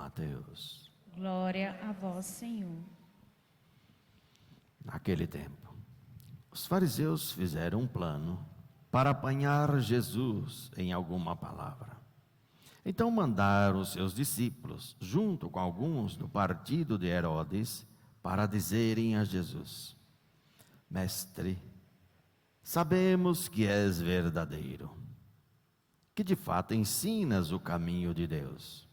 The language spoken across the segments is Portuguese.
a Deus. Glória a vós, Senhor. Naquele tempo, os fariseus fizeram um plano para apanhar Jesus em alguma palavra. Então mandaram os seus discípulos, junto com alguns do partido de Herodes, para dizerem a Jesus: Mestre, sabemos que és verdadeiro, que de fato ensinas o caminho de Deus.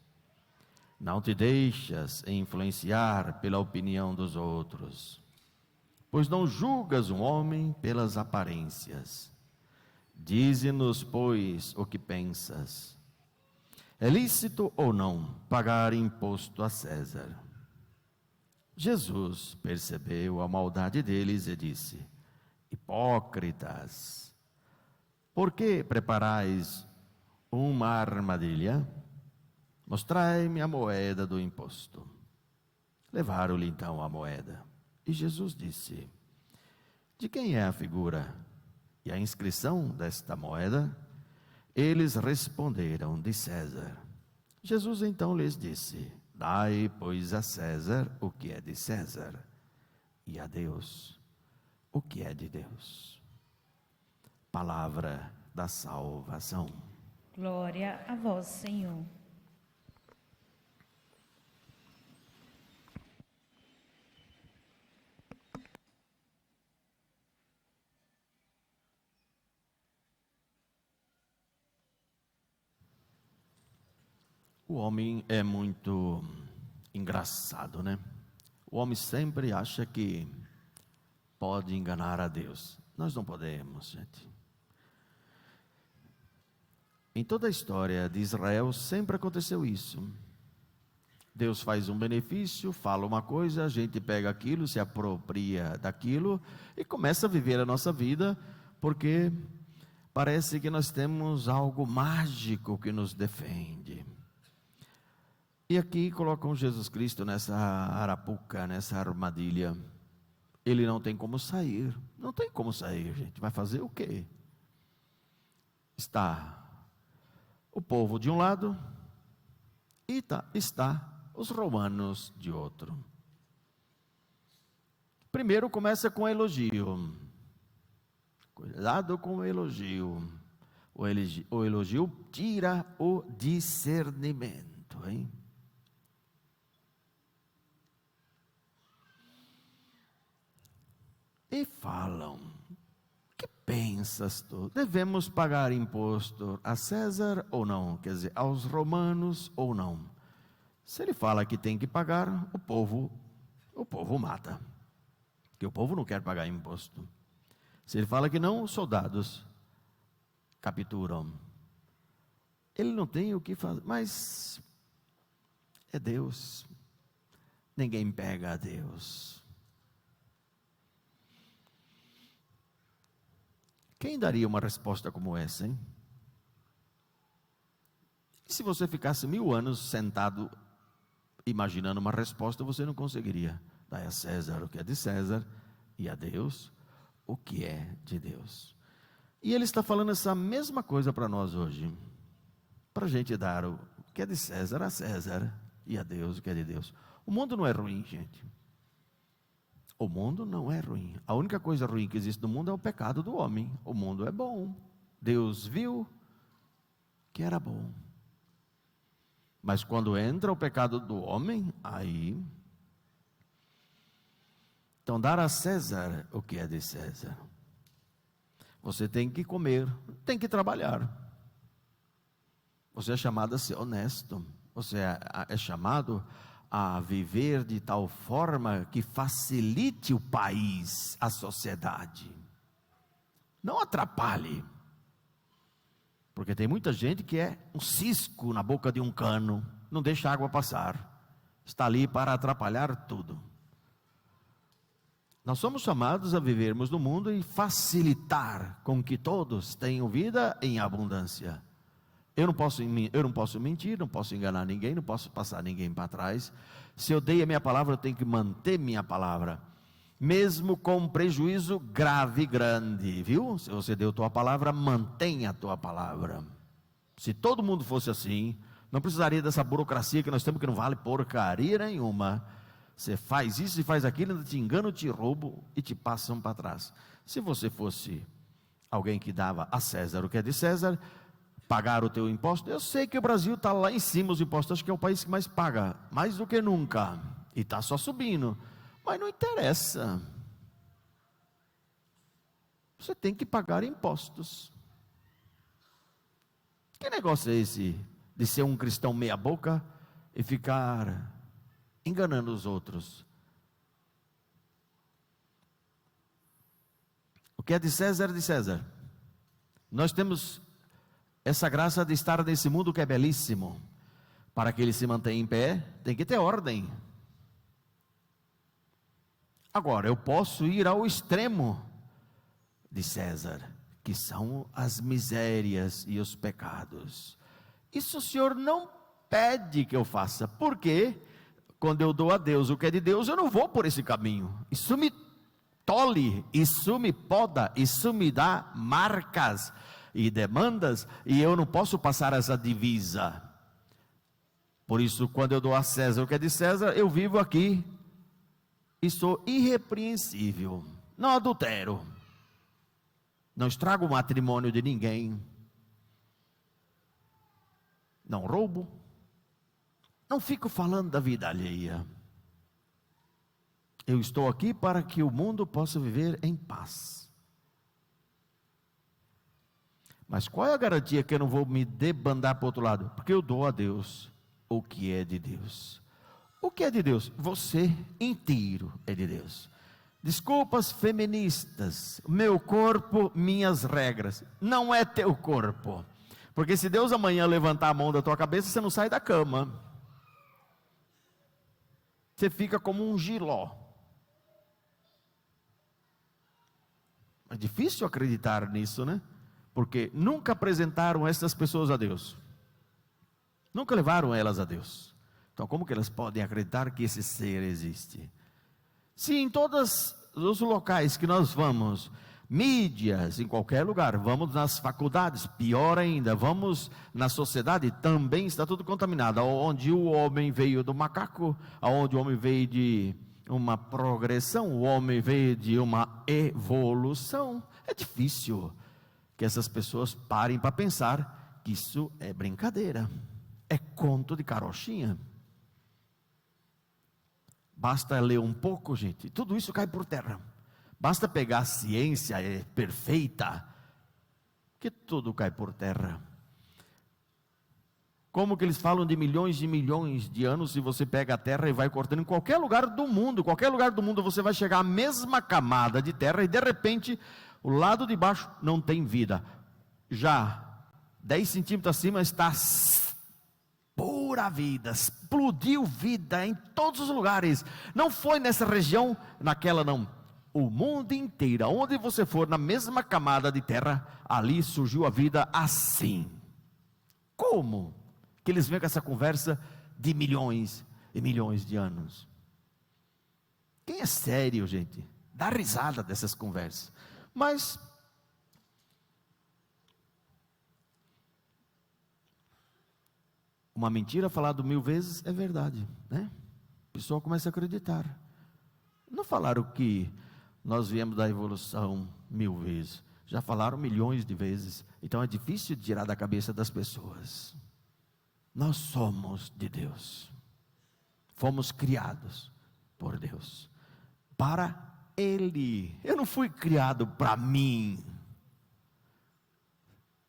Não te deixas influenciar pela opinião dos outros, pois não julgas um homem pelas aparências. Dize-nos, pois, o que pensas. É lícito ou não pagar imposto a César? Jesus percebeu a maldade deles e disse: Hipócritas, por que preparais uma armadilha? Mostrai-me a moeda do imposto. Levaram-lhe então a moeda. E Jesus disse: De quem é a figura e a inscrição desta moeda? Eles responderam: de César. Jesus então lhes disse: Dai, pois, a César o que é de César, e a Deus o que é de Deus. Palavra da salvação. Glória a vós, Senhor. O homem é muito engraçado, né? O homem sempre acha que pode enganar a Deus. Nós não podemos, gente. Em toda a história de Israel sempre aconteceu isso. Deus faz um benefício, fala uma coisa, a gente pega aquilo, se apropria daquilo e começa a viver a nossa vida, porque parece que nós temos algo mágico que nos defende. E aqui colocam Jesus Cristo nessa arapuca, nessa armadilha. Ele não tem como sair. Não tem como sair, gente. Vai fazer o quê? Está o povo de um lado e está os romanos de outro. Primeiro começa com elogio. Cuidado com o elogio. O elogio tira o discernimento, hein? E falam: que pensas tu? Devemos pagar imposto a César ou não? Quer dizer, aos romanos ou não? Se ele fala que tem que pagar, o povo mata. Porque o povo não quer pagar imposto. Se ele fala que não, os soldados capturam. Ele não tem o que fazer, mas é Deus. Ninguém pega a Deus. Quem daria uma resposta como essa, hein? E se você ficasse 1000 anos sentado, imaginando uma resposta, você não conseguiria. Dai a César o que é de César, e a Deus o que é de Deus. E ele está falando essa mesma coisa para nós hoje. Para a gente dar o que é de César a César, e a Deus o que é de Deus. O mundo não é ruim, gente. O mundo não é ruim. A única coisa ruim que existe no mundo é o pecado do homem. O mundo é bom. Deus viu que era bom. Mas quando entra o pecado do homem, aí... Então, dar a César o que é de César. Você tem que comer, tem que trabalhar. Você é chamado a ser honesto. Você é chamado a viver de tal forma que facilite o país, a sociedade. Não atrapalhe. Porque tem muita gente que é um cisco na boca de um cano, não deixa a água passar. Está ali para atrapalhar tudo. Nós somos chamados a vivermos no mundo e facilitar com que todos tenham vida em abundância. Eu não posso mentir, não posso enganar ninguém, não posso passar ninguém para trás. Se eu dei a minha palavra, eu tenho que manter minha palavra, mesmo com prejuízo grave e grande, viu? Se você deu a tua palavra, mantenha a tua palavra. Se todo mundo fosse assim, Não precisaria dessa burocracia que nós temos, que não vale porcaria nenhuma. Você faz isso e faz aquilo, ainda te engano, te roubo e te passam para trás. Se você fosse alguém que dava a César o que é de César, pagar o teu imposto, eu sei que o Brasil está lá em cima, os impostos, acho que é o país que mais paga, mais do que nunca, e está só subindo, mas não interessa. Você tem que pagar impostos. Que negócio é esse de ser um cristão meia boca e ficar enganando os outros? O que é de César, é de César. Nós temos essa graça de estar nesse mundo que é belíssimo. Para que ele se mantenha em pé, tem que ter ordem. Agora, eu posso ir ao extremo de César, que são as misérias e os pecados. Isso o Senhor não pede que eu faça, porque quando eu dou a Deus o que é de Deus, eu não vou por esse caminho. Isso me tolhe, isso me poda, isso me dá marcas e demandas, e eu não posso passar essa divisa. Por isso, quando eu dou a César o que é de César, eu vivo aqui e sou irrepreensível, não adultero, não estrago o matrimônio de ninguém, não roubo, não fico falando da vida alheia. Eu estou aqui para que o mundo possa viver em paz. Mas qual é a garantia que eu não vou me debandar para o outro lado? Porque eu dou a Deus o que é de Deus. O que é de Deus? Você inteiro é de Deus. Desculpas feministas, meu corpo, minhas regras. Não é teu corpo. Porque se Deus amanhã levantar a mão da tua cabeça, você não sai da cama. Você fica como um giló. É difícil acreditar nisso, né? Porque nunca apresentaram essas pessoas a Deus. Nunca levaram elas a Deus. Então como que elas podem acreditar que esse ser existe? Se em todos os locais que nós vamos, mídias, em qualquer lugar, vamos nas faculdades, pior ainda, vamos na sociedade, também está tudo contaminado. Onde o homem veio do macaco, onde o homem veio de uma progressão, o homem veio de uma evolução. É difícil que essas pessoas parem para pensar que isso é brincadeira, é conto de carochinha. Basta ler um pouco, gente, tudo isso cai por terra. Basta pegar a ciência perfeita, que tudo cai por terra. Como que eles falam de milhões de anos, se você pega a terra e vai cortando em qualquer lugar do mundo você vai chegar à mesma camada de terra e de repente o lado de baixo não tem vida. Já 10 centímetros acima está pura vida, explodiu vida em todos os lugares. Não foi nessa região, naquela não. O mundo inteiro, onde você for, na mesma camada de terra, ali surgiu a vida assim. Como que eles vêm com essa conversa de milhões e milhões de anos? Quem é sério, gente, dá risada dessas conversas. Mas uma mentira falada 1000 vezes é verdade, né? O pessoal começa a acreditar. Não falaram que nós viemos da evolução 1000 vezes, já falaram milhões de vezes. Então é difícil de tirar da cabeça das pessoas. Nós somos de Deus, fomos criados por Deus, para Ele. Eu não fui criado para mim.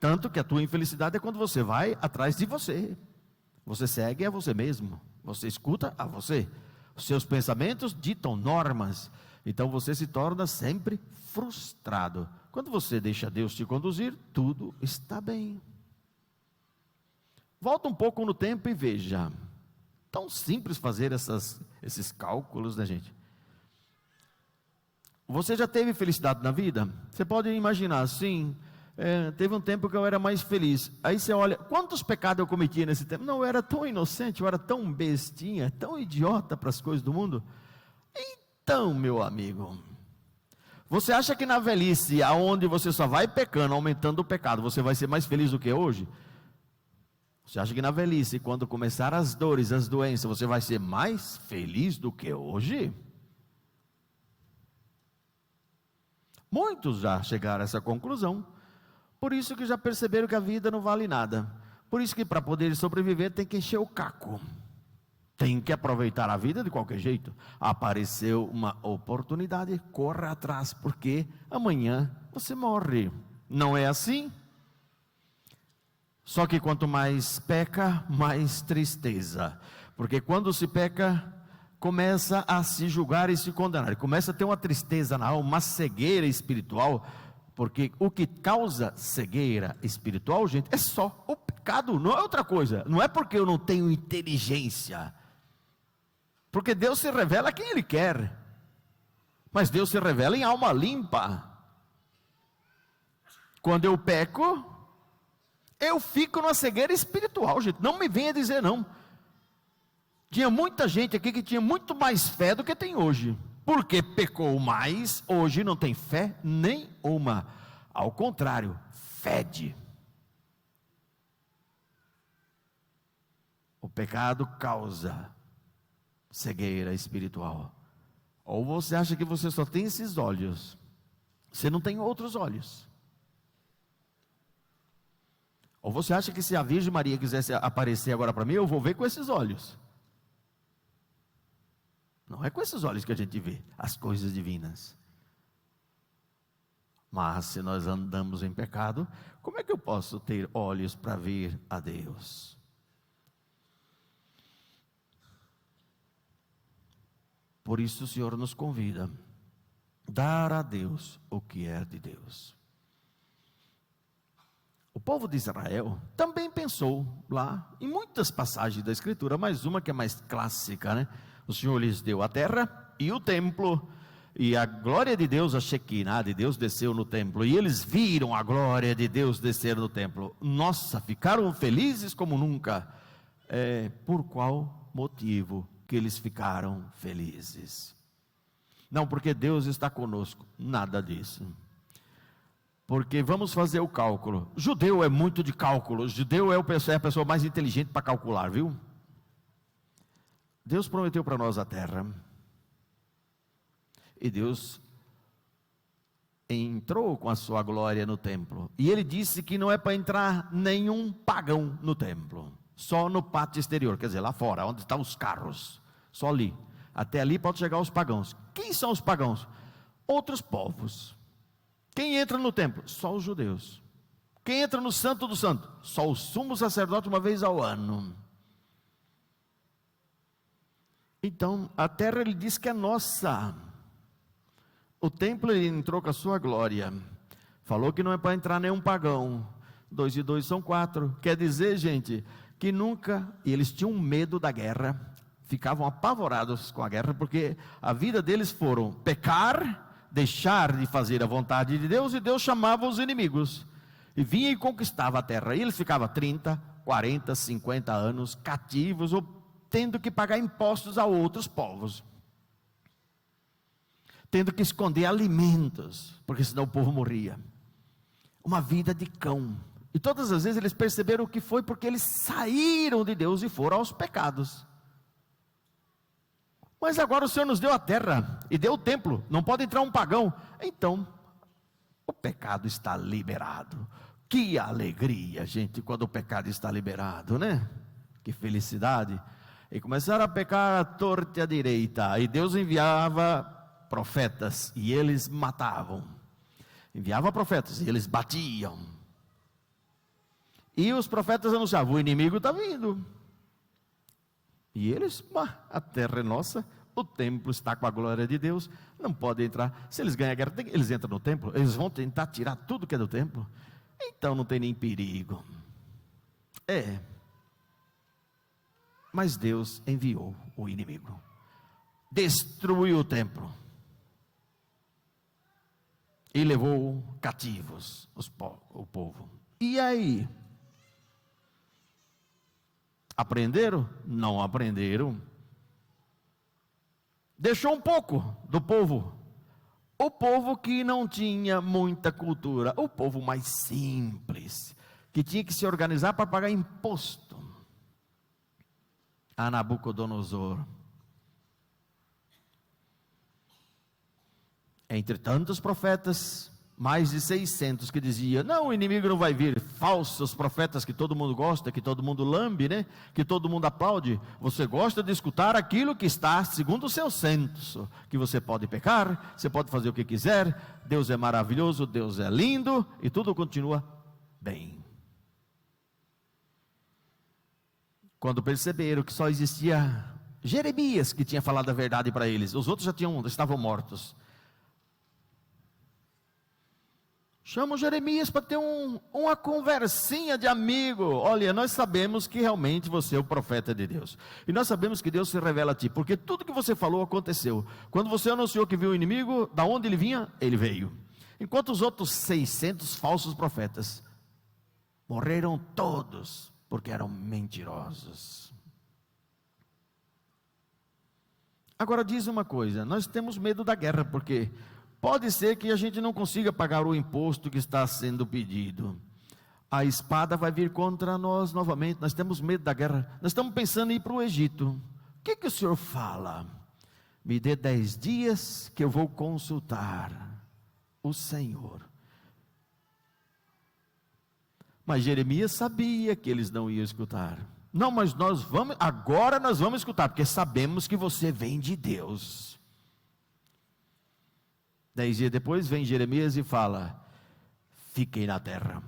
Tanto que a tua infelicidade é quando você vai atrás de você. Você segue a você mesmo, você escuta a você, os seus pensamentos ditam normas, então você se torna sempre frustrado. Quando você deixa Deus te conduzir, tudo está bem. Volta um pouco no tempo e veja, tão simples fazer esses cálculos, né, gente? Você já teve felicidade na vida? Você pode imaginar assim, teve um tempo que eu era mais feliz. Aí você olha, quantos pecados eu cometi nesse tempo? Não, eu era tão inocente, eu era tão bestinha, tão idiota para as coisas do mundo. Então, meu amigo, você acha que na velhice, aonde você só vai pecando, aumentando o pecado, você vai ser mais feliz do que hoje? Você acha que na velhice, quando começar as dores, as doenças, você vai ser mais feliz do que hoje? Muitos já chegaram a essa conclusão. Por isso que já perceberam que a vida não vale nada. Por isso que para poder sobreviver tem que encher o caco. Tem que aproveitar a vida de qualquer jeito. Apareceu uma oportunidade, corra atrás, porque amanhã você morre. Não é assim? Só que quanto mais peca, mais tristeza. Porque quando se peca, começa a se julgar e se condenar. Começa a ter uma tristeza na alma, uma cegueira espiritual. Porque o que causa cegueira espiritual, gente, é só o pecado, não é outra coisa. Não é porque eu não tenho inteligência. Porque Deus se revela a quem Ele quer. Mas Deus se revela em alma limpa. Quando eu peco, eu fico numa cegueira espiritual, gente. Não me venha dizer não. Tinha muita gente aqui que tinha muito mais fé do que tem hoje. Porque pecou mais, hoje não tem fé nenhuma. Ao contrário, fede. O pecado causa cegueira espiritual. Ou você acha que você só tem esses olhos, você não tem outros olhos. Ou você acha que se a Virgem Maria quisesse aparecer agora para mim, eu vou ver com esses olhos. Não é com esses olhos que a gente vê as coisas divinas. Mas se nós andamos em pecado, como é que eu posso ter olhos para ver a Deus? Por isso o Senhor nos convida a dar a Deus o que é de Deus. O povo de Israel também pensou lá em muitas passagens da Escritura, mas uma que é mais clássica, né? O Senhor lhes deu a terra e o templo, e a glória de Deus, a Shekinah de Deus desceu no templo, e eles viram a glória de Deus descer no templo. Nossa, ficaram felizes como nunca. Por qual motivo que eles ficaram felizes? Não porque Deus está conosco, nada disso. Porque vamos fazer o cálculo. Judeu é muito de cálculo. Judeu é a pessoa mais inteligente para calcular, viu? Deus prometeu para nós a terra. E Deus entrou com a sua glória no templo. E Ele disse que não é para entrar nenhum pagão no templo. Só no pátio exterior, quer dizer, lá fora, onde estão os carros. Só ali. Até ali pode chegar os pagãos. Quem são os pagãos? Outros povos. Quem entra no templo? Só os judeus. Quem entra no Santo do Santo? Só o sumo sacerdote uma vez ao ano. Então, a terra Ele diz que é nossa. O templo Ele entrou com a sua glória. Falou que não é para entrar nenhum pagão. 2 e 2 são 4. Quer dizer, gente, que nunca, e eles tinham medo da guerra, ficavam apavorados com a guerra, porque a vida deles foram pecar, deixar de fazer a vontade de Deus, e Deus chamava os inimigos, e vinha e conquistava a terra, e eles ficavam 30, 40, 50 anos cativos, ou tendo que pagar impostos a outros povos, tendo que esconder alimentos, porque senão o povo morria, uma vida de cão. E todas as vezes eles perceberam que foi porque eles saíram de Deus e foram aos pecados. Mas agora o Senhor nos deu a terra e deu o templo, não pode entrar um pagão. Então, o pecado está liberado. Que alegria, gente, quando o pecado está liberado, né? Que felicidade. E começaram a pecar à torta e à direita. E Deus enviava profetas e eles matavam. Enviava profetas e eles batiam. E os profetas anunciavam: o inimigo está vindo. E eles, a terra é nossa, o templo está com a glória de Deus, não pode entrar. Se eles ganham a guerra, eles entram no templo, eles vão tentar tirar tudo que é do templo. Então não tem nem perigo. Mas Deus enviou o inimigo, destruiu o templo e levou cativos o povo. E aí? Aprenderam? Não aprenderam. Deixou um pouco do povo. O povo que não tinha muita cultura. O povo mais simples, que tinha que se organizar para pagar imposto. a Nabucodonosor. Entre tantos profetas, mais de 600 que diziam: não, o inimigo não vai vir. Falsos profetas que todo mundo gosta, que todo mundo lambe, né? Que todo mundo aplaude. Você gosta de escutar aquilo que está segundo o seu senso, que você pode pecar, você pode fazer o que quiser, Deus é maravilhoso, Deus é lindo, e tudo continua bem. Quando perceberam que só existia Jeremias que tinha falado a verdade para eles, os outros estavam mortos. Chama o Jeremias para ter uma conversinha de amigo. Olha, nós sabemos que realmente você é o profeta de Deus. E nós sabemos que Deus se revela a ti, porque tudo que você falou aconteceu. Quando você anunciou que viu o inimigo, da onde ele vinha, ele veio. Enquanto os outros 600 falsos profetas morreram todos, porque eram mentirosos. Agora diz uma coisa, nós temos medo da guerra, porque pode ser que a gente não consiga pagar o imposto que está sendo pedido. A espada vai vir contra nós novamente. Nós temos medo da guerra. Nós estamos pensando em ir para o Egito. O que o senhor fala? Me dê 10 dias que eu vou consultar o Senhor. Mas Jeremias sabia que eles não iam escutar. Não, mas agora nós vamos escutar, porque sabemos que você vem de Deus. 10 dias depois vem Jeremias e fala: fiquem na terra,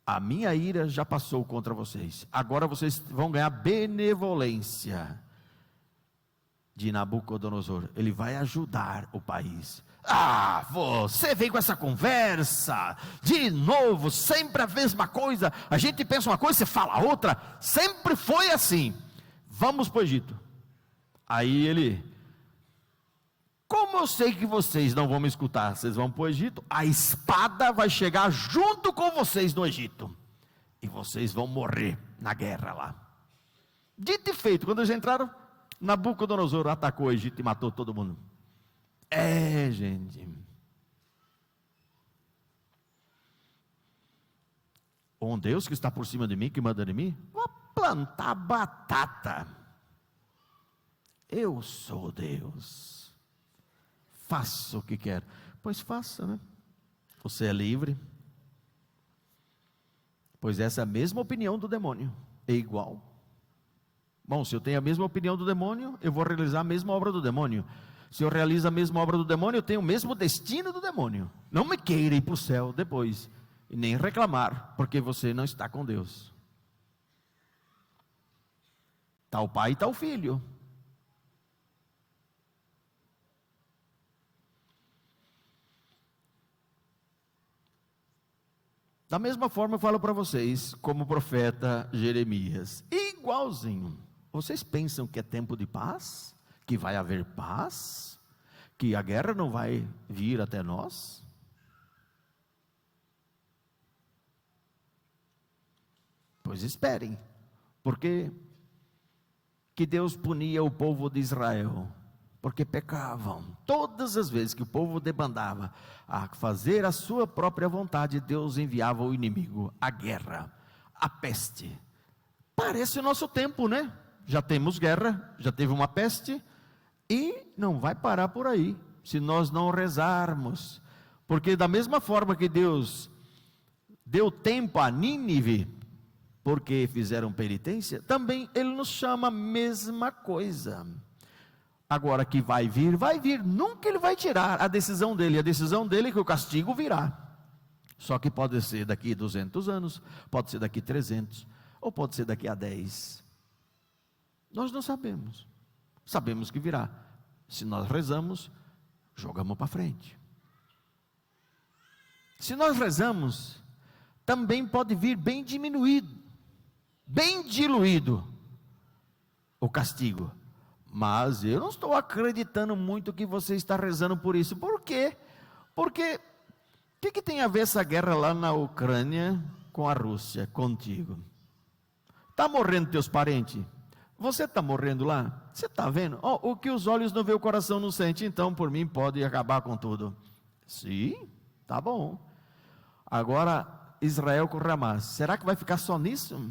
a minha ira já passou contra vocês, agora vocês vão ganhar benevolência de Nabucodonosor, ele vai ajudar o país. Ah, você vem com essa conversa, de novo, sempre a mesma coisa, a gente pensa uma coisa, você fala outra, sempre foi assim, vamos para o Egito. Aí ele: como eu sei que vocês não vão me escutar, vocês vão para o Egito, a espada vai chegar junto com vocês no Egito, e vocês vão morrer na guerra lá. Dito e feito, quando eles entraram, Nabucodonosor atacou o Egito e matou todo mundo. Gente, um Deus que está por cima de mim, que manda de mim, vou plantar batata. Eu sou Deus, faça o que quer. Pois faça, né? Você é livre. Pois essa é a mesma opinião do demônio, é igual. Bom, se eu tenho a mesma opinião do demônio, eu vou realizar a mesma obra do demônio. Se eu realizo a mesma obra do demônio, eu tenho o mesmo destino do demônio. Não me queira ir para o céu depois, e nem reclamar, porque você não está com Deus. Está o pai e está o filho. Da mesma forma eu falo para vocês, como profeta Jeremias, igualzinho. Vocês pensam que é tempo de paz? Que vai haver paz? Que a guerra não vai vir até nós? Pois esperem, porque que Deus punia o povo de Israel, porque pecavam. Todas as vezes que o povo debandava a fazer a sua própria vontade, Deus enviava o inimigo, a guerra, a peste. Parece o nosso tempo, né? Já temos guerra, já teve uma peste, e não vai parar por aí, se nós não rezarmos. Porque da mesma forma que Deus deu tempo a Nínive, porque fizeram penitência, também Ele nos chama a mesma coisa. Agora que vai vir, nunca Ele vai tirar a decisão dele é que o castigo virá. Só que pode ser daqui 200 anos, pode ser daqui 300, ou pode ser daqui a 10. Nós não sabemos. Sabemos que virá. Se nós rezamos, jogamos para frente. Se nós rezamos, também pode vir bem diminuído, bem diluído o castigo. Mas eu não estou acreditando muito que você está rezando por isso. Por quê? Porque o que tem a ver essa guerra lá na Ucrânia com a Rússia, contigo? Está morrendo teus parentes? Você está morrendo lá? Você está vendo? O que os olhos não vê, o coração não sente. Então, por mim, pode acabar com tudo. Sim, tá bom. Agora, Israel com Hamas. Será que vai ficar só nisso?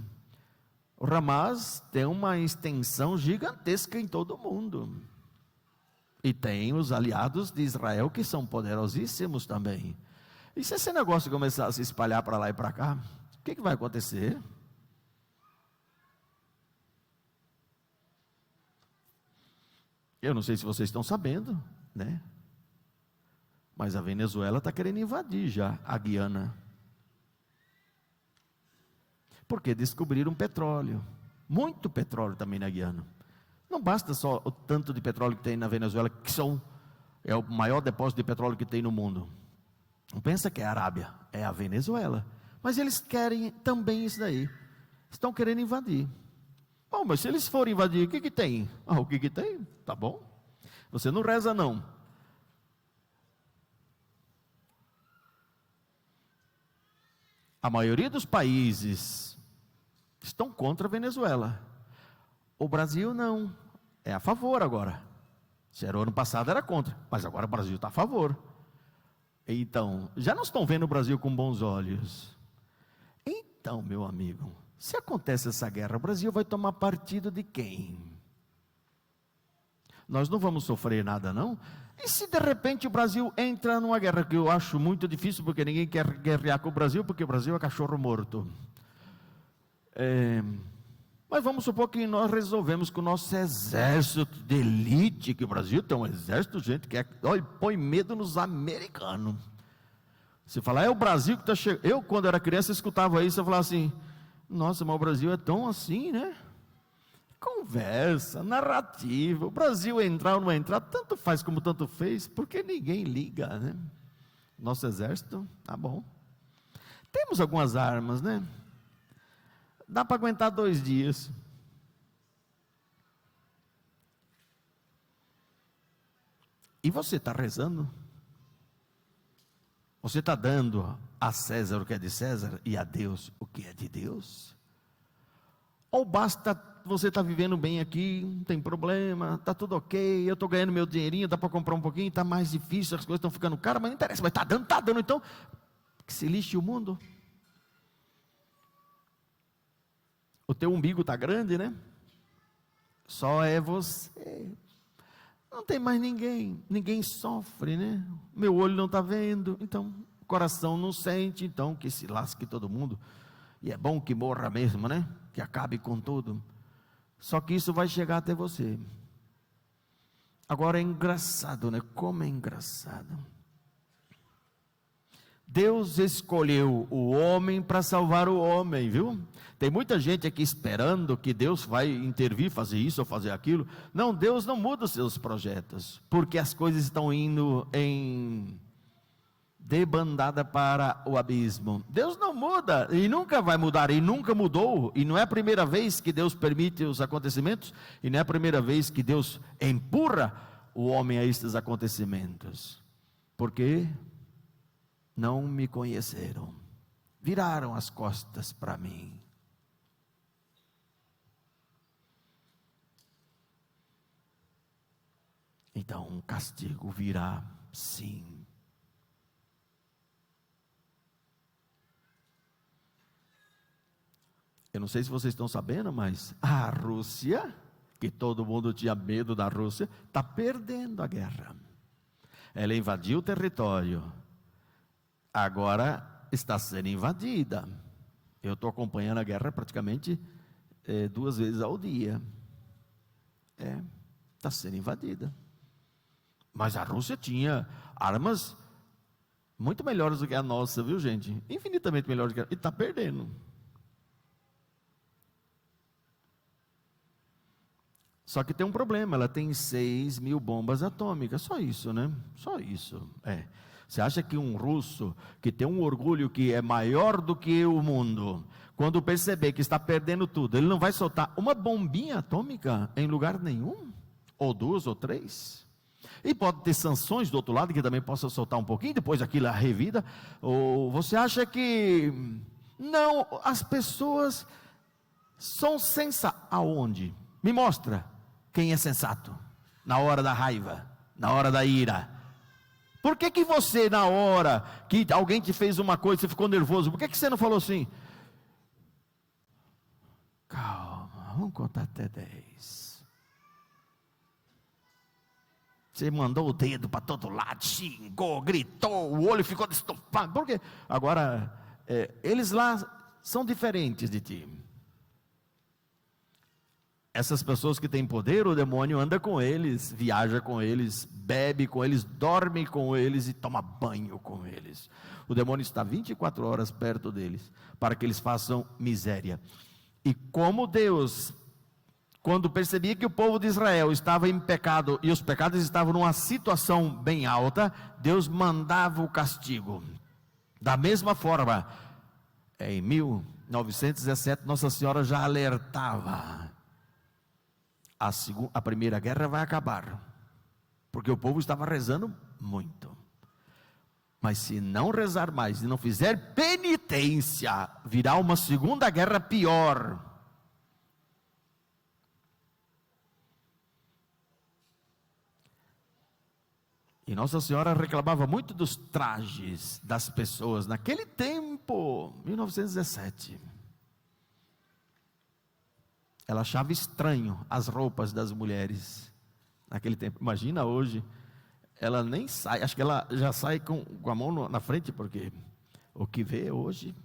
O Hamas tem uma extensão gigantesca em todo o mundo. E tem os aliados de Israel que são poderosíssimos também. E se esse negócio começar a se espalhar para lá e para cá, o que vai acontecer? Eu não sei se vocês estão sabendo, né? Mas a Venezuela está querendo invadir já a Guiana. Porque descobriram petróleo. Muito petróleo também na Guiana. Não basta só o tanto de petróleo que tem na Venezuela, que é o maior depósito de petróleo que tem no mundo. Não pensa que é a Arábia, é a Venezuela. Mas eles querem também isso daí. Estão querendo invadir. Bom, mas se eles forem invadir, o que tem? O que tem? Tá bom. Você não reza não. A maioria dos países estão contra a Venezuela. O Brasil não, é a favor agora. Se era o ano passado era contra, mas agora o Brasil está a favor. Então, já não estão vendo o Brasil com bons olhos. Então, meu amigo, se acontece essa guerra, o Brasil vai tomar partido de quem? Nós não vamos sofrer nada não? E se de repente o Brasil entra numa guerra, que eu acho muito difícil, porque ninguém quer guerrear com o Brasil, porque o Brasil é cachorro morto. Mas vamos supor que nós resolvemos com o nosso exército de elite, que o Brasil tem um exército, gente, que põe medo nos americanos. Você fala, é o Brasil que está chegando. Eu, quando era criança, escutava isso, eu falava assim, nossa, mas o Brasil é tão assim, né? Conversa, narrativa, o Brasil entrar ou não entrar, tanto faz como tanto fez, porque ninguém liga, né? Nosso exército, tá bom. Temos algumas armas, né? Dá para aguentar 2 dias. E você está rezando? Você está dando a César o que é de César e a Deus o que é de Deus? Ou basta você estar vivendo bem aqui, não tem problema, está tudo ok, eu estou ganhando meu dinheirinho, dá para comprar um pouquinho, está mais difícil, as coisas estão ficando caras, mas não interessa, mas está dando, então, que se lixe o mundo. O teu umbigo está grande, né? Só é você. Não tem mais ninguém sofre, né? Meu olho não está vendo, então o coração não sente, então que se lasque todo mundo. E é bom que morra mesmo, né? Que acabe com tudo. Só que isso vai chegar até você. Agora é engraçado, né? Como é engraçado. Deus escolheu o homem para salvar o homem, viu? Tem muita gente aqui esperando que Deus vai intervir, fazer isso ou fazer aquilo. Não, Deus não muda os seus projetos, porque as coisas estão indo em debandada para o abismo. Deus não muda e nunca vai mudar, e nunca mudou, e não é a primeira vez que Deus permite os acontecimentos, e não é a primeira vez que Deus empurra o homem a estes acontecimentos, porque não me conheceram, viraram as costas para mim. Então um castigo virá, sim. Eu não sei se vocês estão sabendo, mas a Rússia, que todo mundo tinha medo da Rússia, está perdendo a guerra. Ela invadiu o território, agora está sendo invadida. Eu estou acompanhando a guerra praticamente 2 vezes ao dia. Está sendo invadida. Mas a Rússia tinha armas muito melhores do que a nossa, viu, gente? Infinitamente melhores do que a... E está perdendo. Só que tem um problema, ela tem 6.000 bombas atômicas, só isso, né? Só isso, Você acha que um russo, que tem um orgulho que é maior do que o mundo, quando perceber que está perdendo tudo, ele não vai soltar uma bombinha atômica em lugar nenhum? Ou 2 ou 3? E pode ter sanções do outro lado, que também possa soltar um pouquinho, depois aquilo é revida. Ou você acha que... Não, as pessoas são sensatas. Aonde? Me mostra quem é sensato na hora da raiva, na hora da ira. Por que você, na hora que alguém te fez uma coisa, você ficou nervoso, por que você não falou assim? Calma. Vamos contar até 10. Você mandou o dedo para todo lado, xingou, gritou, o olho ficou estufado. Por quê? Agora, eles lá são diferentes de ti. Essas pessoas que têm poder, o demônio anda com eles, viaja com eles, bebe com eles, dorme com eles e toma banho com eles. O demônio está 24 horas perto deles, para que eles façam miséria. E como Deus, quando percebia que o povo de Israel estava em pecado, e os pecados estavam numa situação bem alta, Deus mandava o castigo. Da mesma forma, em 1917, Nossa Senhora já alertava: a primeira guerra vai acabar, porque o povo estava rezando muito, mas se não rezar mais, e não fizer penitência, virá uma segunda guerra pior. E Nossa Senhora reclamava muito dos trajes das pessoas, naquele tempo, 1917, ela achava estranho as roupas das mulheres, naquele tempo. Imagina hoje, ela nem sai, acho que ela já sai com a mão na frente, porque o que vê hoje.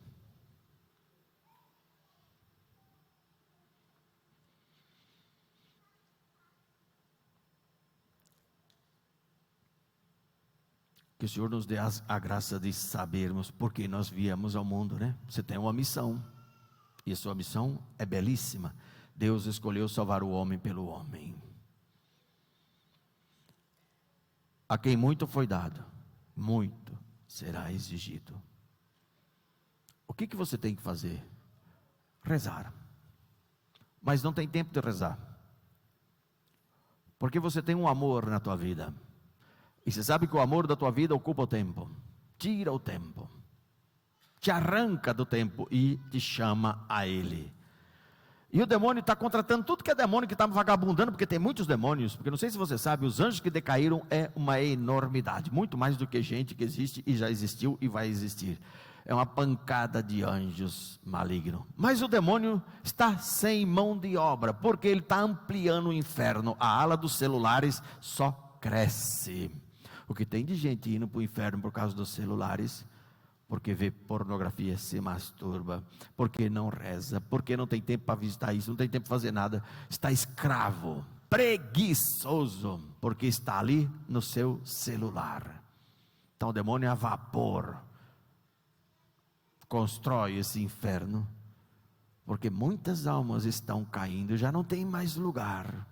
Que o Senhor nos dê a graça de sabermos porque nós viemos ao mundo, né? Você tem uma missão, e a sua missão é belíssima. Deus escolheu salvar o homem pelo homem. A quem muito foi dado, muito será exigido. O que você tem que fazer? Rezar. Mas não tem tempo de rezar, porque você tem um amor na tua vida, e você sabe que o amor da tua vida ocupa o tempo, tira o tempo, te arranca do tempo e te chama a Ele. E o demônio está contratando tudo que é demônio que está vagabundando, porque tem muitos demônios, porque não sei se você sabe, os anjos que decaíram é uma enormidade, muito mais do que gente que existe e já existiu e vai existir. É uma pancada de anjos malignos. Mas o demônio está sem mão de obra, porque ele está ampliando o inferno. A ala dos celulares só cresce. O que tem de gente indo para o inferno por causa dos celulares, porque vê pornografia, se masturba, porque não reza, porque não tem tempo para visitar isso, não tem tempo para fazer nada, está escravo, preguiçoso, porque está ali no seu celular. Então o demônio a vapor constrói esse inferno, porque muitas almas estão caindo, já não tem mais lugar.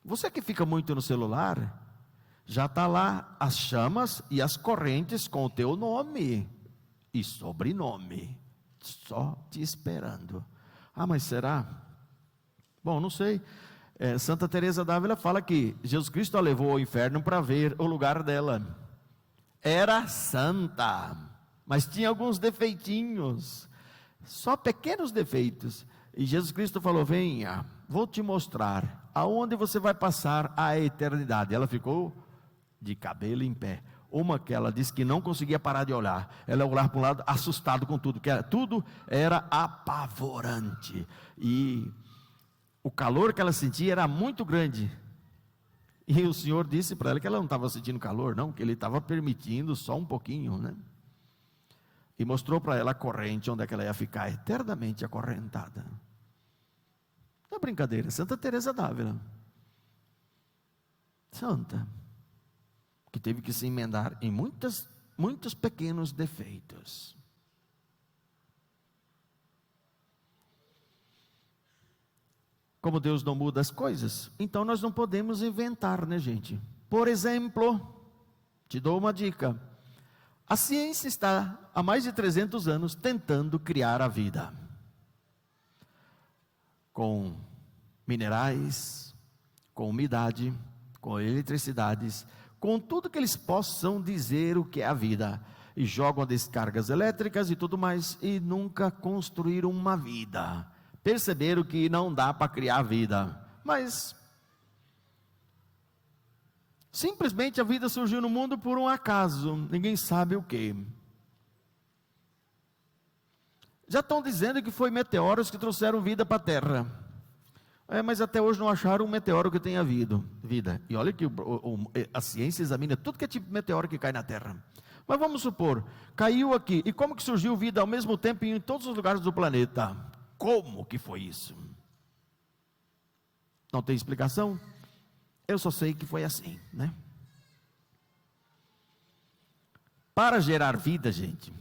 Você que fica muito no celular, já está lá as chamas e as correntes com o teu nome e sobrenome, só te esperando. Ah, mas será? Bom, não sei. Santa Teresa d'Ávila fala que Jesus Cristo a levou ao inferno para ver o lugar dela. Era santa, mas tinha alguns defeitinhos, só pequenos defeitos. E Jesus Cristo falou: venha, vou te mostrar aonde você vai passar a eternidade. Ela ficou de cabelo em pé. Uma que ela disse que não conseguia parar de olhar. Ela olhava para um lado, assustado com tudo, tudo era apavorante. E o calor que ela sentia era muito grande. E o Senhor disse para ela que ela não estava sentindo calor, não, que Ele estava permitindo só um pouquinho, né? E mostrou para ela a corrente, onde é que ela ia ficar eternamente acorrentada. Não é brincadeira, Santa Teresa d'Ávila, santa, que teve que se emendar em muitos pequenos defeitos. Como Deus não muda as coisas, então nós não podemos inventar, né, gente? Por exemplo, te dou uma dica: a ciência está há mais de 300 anos tentando criar a vida, com minerais, com umidade, com eletricidades, com tudo que eles possam dizer o que é a vida, e jogam descargas elétricas e tudo mais, e nunca construíram uma vida. Perceberam que não dá para criar vida, mas simplesmente a vida surgiu no mundo por um acaso, ninguém sabe o que. Já estão dizendo que foi meteoros que trouxeram vida para a Terra. Mas até hoje não acharam um meteoro que tenha vida. E olha que a ciência examina tudo que é tipo de meteoro que cai na Terra. Mas vamos supor, caiu aqui. E como que surgiu vida ao mesmo tempo em todos os lugares do planeta? Como que foi isso? Não tem explicação? Eu só sei que foi assim, né? Para gerar vida, gente,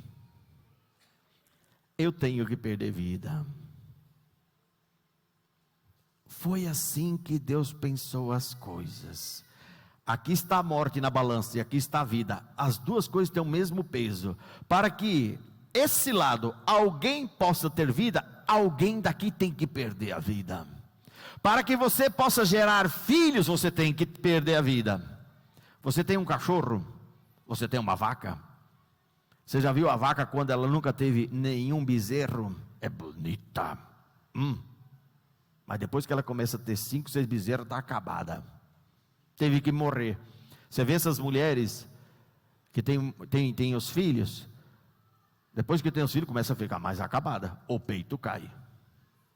eu tenho que perder vida. Foi assim que Deus pensou as coisas. Aqui está a morte na balança e aqui está a vida. As duas coisas têm o mesmo peso. Para que esse lado, alguém possa ter vida, alguém daqui tem que perder a vida. Para que você possa gerar filhos, você tem que perder a vida. Você tem um cachorro, você tem uma vaca. Você já viu a vaca quando ela nunca teve nenhum bezerro? É bonita. Mas depois que ela começa a ter 5, 6 bezerros, está acabada. Teve que morrer. Você vê essas mulheres que tem os filhos, depois que tem os filhos, começa a ficar mais acabada. O peito cai.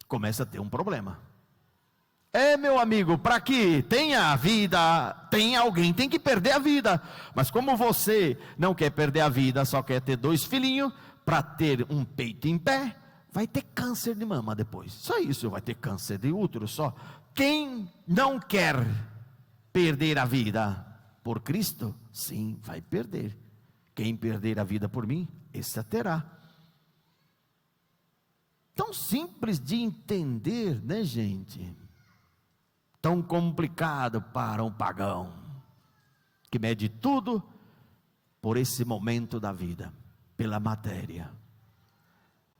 Começa a ter um problema. Meu amigo, para que tenha a vida, tem que perder a vida. Mas como você não quer perder a vida, só quer ter 2 filhinhos, para ter um peito em pé, vai ter câncer de mama depois. Só isso, vai ter câncer de útero só. Quem não quer perder a vida por Cristo, sim, vai perder. Quem perder a vida por mim, esse a terá. Tão simples de entender, né, gente? Tão complicado para um pagão, que mede tudo por esse momento da vida, pela matéria.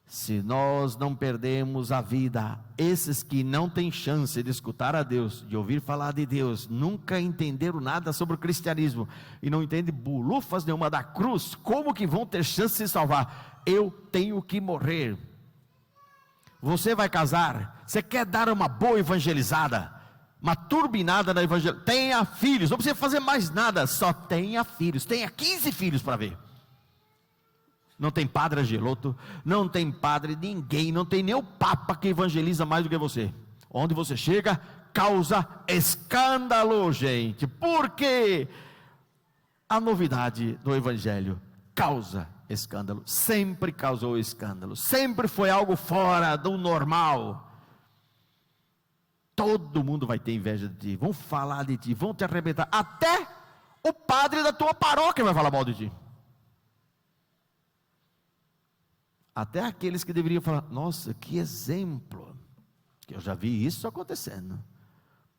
Se nós não perdemos a vida, esses que não têm chance de escutar a Deus, de ouvir falar de Deus, nunca entenderam nada sobre o cristianismo, e não entendem bulufas nenhuma da cruz, como que vão ter chance de se salvar? Eu tenho que morrer. Você vai casar, você quer dar uma boa evangelizada, uma turbinada na evangelização, tenha filhos, não precisa fazer mais nada, só tenha filhos, tenha 15 filhos para ver. Não tem padre Angeloto, não tem padre ninguém, não tem nem o Papa que evangeliza mais do que você. Onde você chega, causa escândalo, gente. Porque a novidade do Evangelho causa escândalo, sempre causou escândalo, sempre foi algo fora do normal. Todo mundo vai ter inveja de ti, vão falar de ti, vão te arrebentar. Até o padre da tua paróquia vai falar mal de ti. Até aqueles que deveriam falar, nossa, que exemplo, que eu já vi isso acontecendo,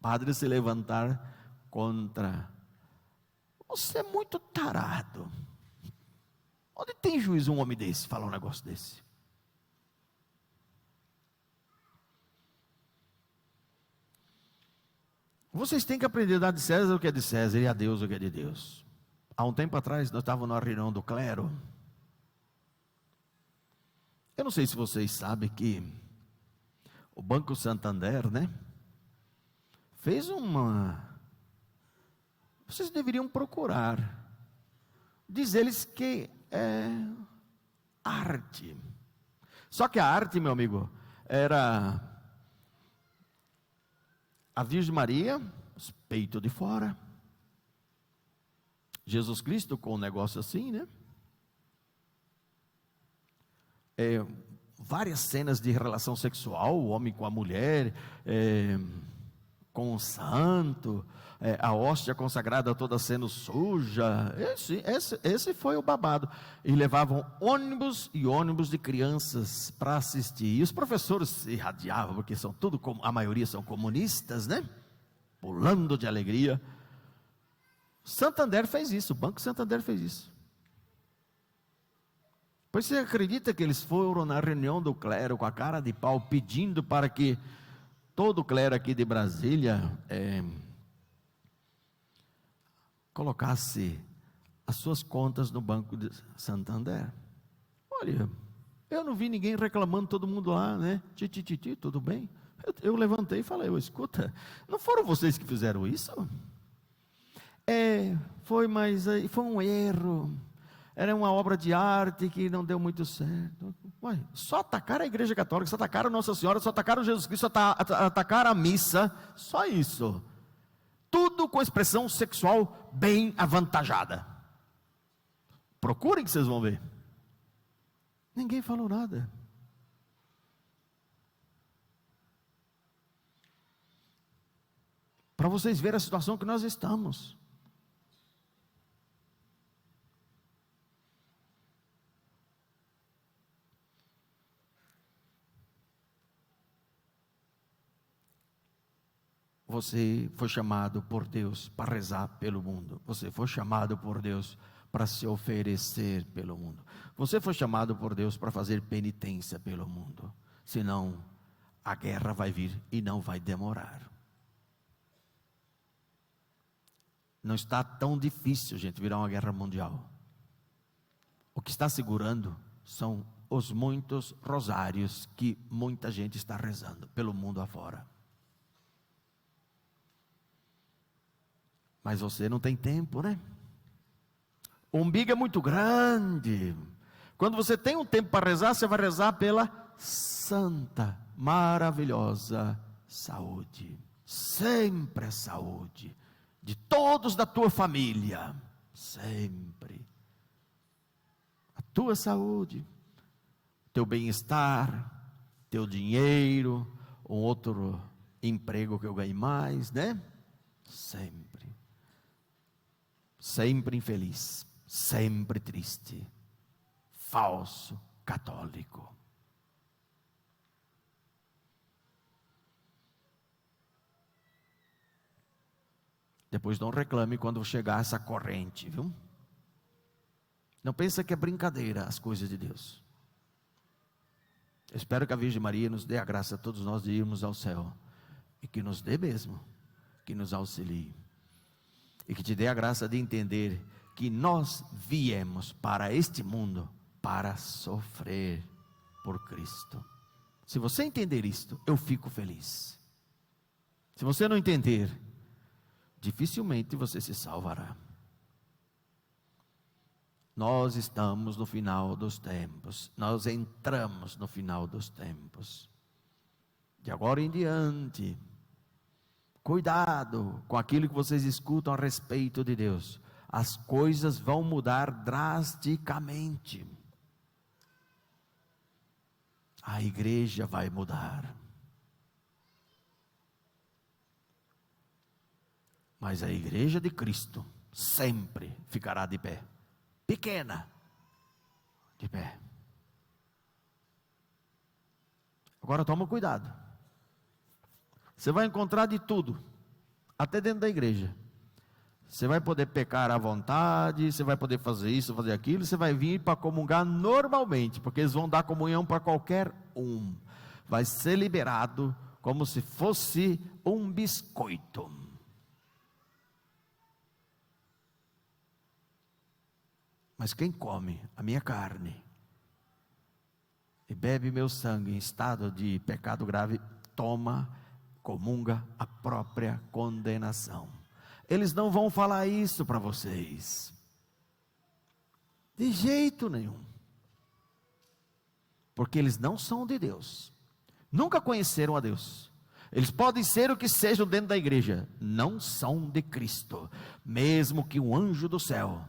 padre se levantar contra, você é muito tarado, onde tem juiz um homem desse, falar um negócio desse? Vocês têm que aprender a dar de César o que é de César, e a Deus o que é de Deus. Há um tempo atrás, nós estávamos numa reunião do clero. Eu não sei se vocês sabem que o Banco Santander, né, fez vocês deveriam procurar. Diz eles que é arte. Só que a arte, meu amigo, era a Virgem Maria, os peitos de fora. Jesus Cristo com um negócio assim, né? Várias cenas de relação sexual, o homem com a mulher, com o santo, a hóstia consagrada toda sendo suja. Esse foi o babado. E levavam ônibus e ônibus de crianças para assistir. E os professores se irradiavam, porque a maioria são comunistas, né? Pulando de alegria. Santander fez isso, o Banco Santander fez isso. Pois você acredita que eles foram na reunião do clero com a cara de pau, pedindo para que todo o clero aqui de Brasília colocasse as suas contas no Banco de Santander? Olha, eu não vi ninguém reclamando, todo mundo lá, né? Tudo bem? Eu levantei e falei, escuta, não foram vocês que fizeram isso? Foi um erro. era uma obra de arte que não deu muito certo. Ué, só atacaram a igreja católica, só atacaram Nossa Senhora, só atacaram Jesus Cristo, só atacaram a missa, só isso. Tudo com expressão sexual bem avantajada. Procurem que vocês vão ver. Ninguém falou nada. Para vocês verem a situação que nós estamos. Você foi chamado por Deus para rezar pelo mundo. Você foi chamado por Deus para se oferecer pelo mundo. Você foi chamado por Deus para fazer penitência pelo mundo. Senão, a guerra vai vir e não vai demorar. Não está tão difícil, gente, virar uma guerra mundial. O que está segurando são os muitos rosários que muita gente está rezando pelo mundo afora. Mas você não tem tempo, né? O umbigo é muito grande. Quando você tem um tempo para rezar, você vai rezar pela santa, maravilhosa saúde. Sempre a saúde de todos da tua família. Sempre. A tua saúde, teu bem-estar, teu dinheiro, um outro emprego que eu ganhe mais, né? Sempre. Sempre infeliz, sempre triste, falso católico. Depois não reclame quando chegar essa corrente, viu? Não pensa que é brincadeira as coisas de Deus. Eu espero que a Virgem Maria nos dê a graça a todos nós de irmos ao céu, e que nos dê mesmo, que nos auxilie. E que te dê a graça de entender que nós viemos para este mundo para sofrer por Cristo. Se você entender isto, eu fico feliz. Se você não entender, dificilmente você se salvará. Nós estamos no final dos tempos. Nós entramos no final dos tempos. De agora em diante, cuidado com aquilo que vocês escutam a respeito de Deus. As coisas vão mudar drasticamente. A igreja vai mudar. Mas a igreja de Cristo sempre ficará de pé. Pequena, de pé. Agora toma cuidado. Você vai encontrar de tudo, até dentro da igreja. Você vai poder pecar à vontade, você vai poder fazer isso, fazer aquilo, você vai vir para comungar normalmente, porque eles vão dar comunhão para qualquer um. Vai ser liberado como se fosse um biscoito. Mas quem come a minha carne e bebe meu sangue em estado de pecado grave, comunga a própria condenação. Eles não vão falar isso para vocês, de jeito nenhum, porque eles não são de Deus, nunca conheceram a Deus. Eles podem ser o que sejam dentro da igreja, não são de Cristo. Mesmo que um anjo do céu,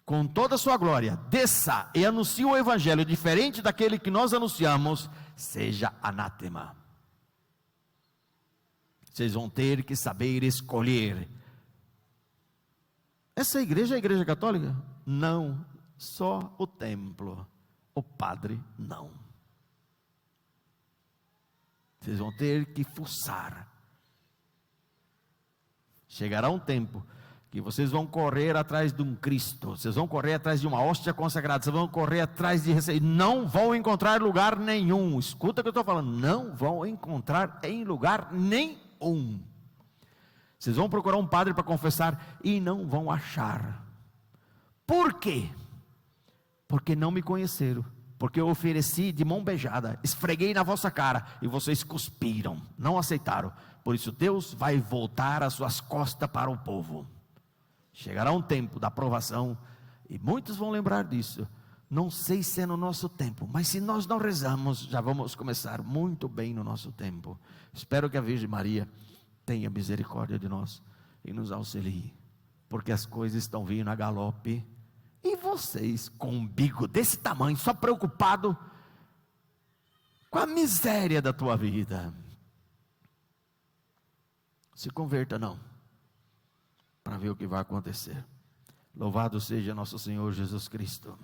com toda a sua glória, desça e anuncie o evangelho diferente daquele que nós anunciamos, seja anátema. Vocês vão ter que saber escolher. Essa igreja é a igreja católica? Não, só o templo. O padre, não. Vocês vão ter que fuçar. Chegará um tempo que vocês vão correr atrás de um Cristo, vocês vão correr atrás de uma hóstia consagrada, vocês vão correr atrás de receita, não vão encontrar lugar nenhum. Escuta o que eu estou falando, não vão encontrar em lugar nenhum. Vocês vão procurar um padre para confessar e não vão achar. Por quê? Porque não me conheceram, porque eu ofereci de mão beijada, esfreguei na vossa cara e vocês cuspiram, não aceitaram. Por isso Deus vai voltar as suas costas para o povo. Chegará um tempo da provação E muitos vão lembrar disso. Não sei se é no nosso tempo, mas se nós não rezamos, já vamos começar muito bem no nosso tempo. Espero que a Virgem Maria tenha misericórdia de nós e nos auxilie, porque as coisas estão vindo a galope. E vocês, com um umbigo desse tamanho, só preocupado com a miséria da tua vida. Se converta não, para ver o que vai acontecer. Louvado seja nosso Senhor Jesus Cristo.